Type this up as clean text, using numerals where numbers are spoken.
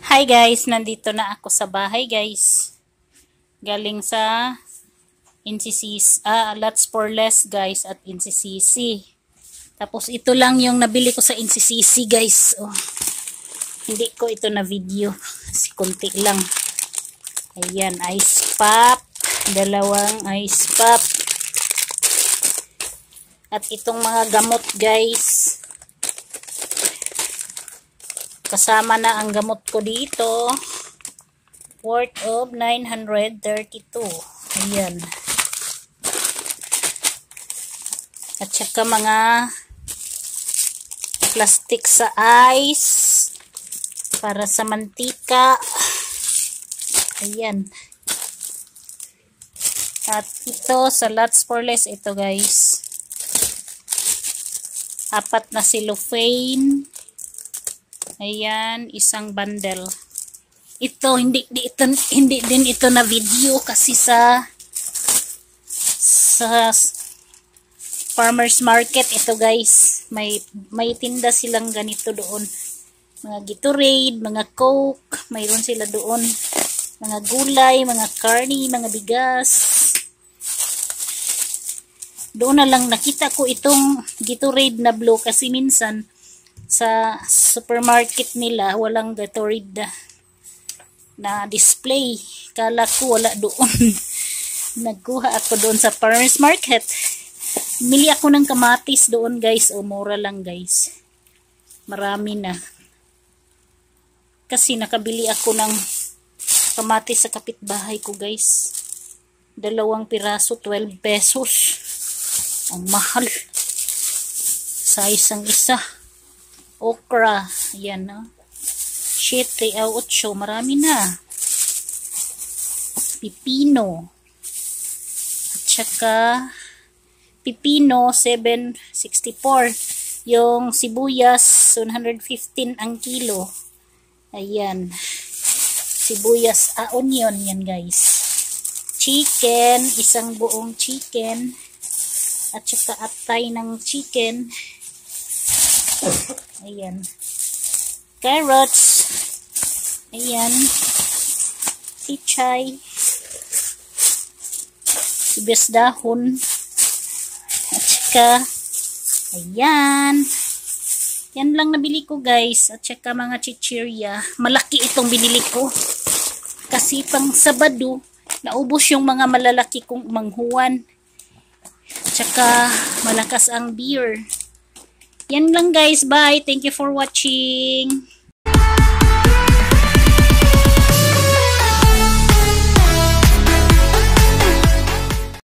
Hi guys, nandito na ako sa bahay guys. Galing sa NCCC, Lots for Less guys at NCCC. Tapos ito lang yung nabili ko sa NCCC guys. Oh, hindi ko ito na video. Kasi konti lang. Ayan, ice pop. Dalawang ice pop. At itong mga gamot guys. Kasama na ang gamot ko dito. Worth of 932. Ayan. At saka mga plastic sa ice. Para sa mantika. Ayan. At ito sa Lots for Less. Ito guys. 4 na cellophane. Ayan, isang bundle. Ito hindi din ito na video kasi sa farmers market ito guys. May tinda silang ganito doon. Mga Gatorade, mga Coke, mayroon sila doon. Mga gulay, mga karni, mga bigas. Doon na lang nakita ko itong Gatorade na blue kasi minsan sa supermarket nila walang Gatorade na display. Kala ko wala doon. Nagkuha ako doon sa farmers market. Mili ako ng kamatis doon guys. O mura lang guys. Marami na. Kasi nakabili ako ng kamatis sa kapitbahay ko guys. 2 piraso 12 pesos. Ang mahal. Sa isang isa. Okra. Ayan, no? 7 o 8. Marami na. Pipino. At saka, pipino, 764. Yung sibuyas, 115 ang kilo. Ayan. Sibuyas, onion. Yan, guys. Chicken, isang buong chicken. At saka atay ng chicken. Ayan. Carrots. Ayan. Pichay. Sibuyas dahon. At saka, ayan. Yan lang nabili ko guys. At saka mga chichirya. Malaki itong binili ko. Kasi pang Sabado, naubos yung mga malalaki kong manghuwan. At saka, malakas ang beer. Yan lang guys. Bye. Thank you for watching.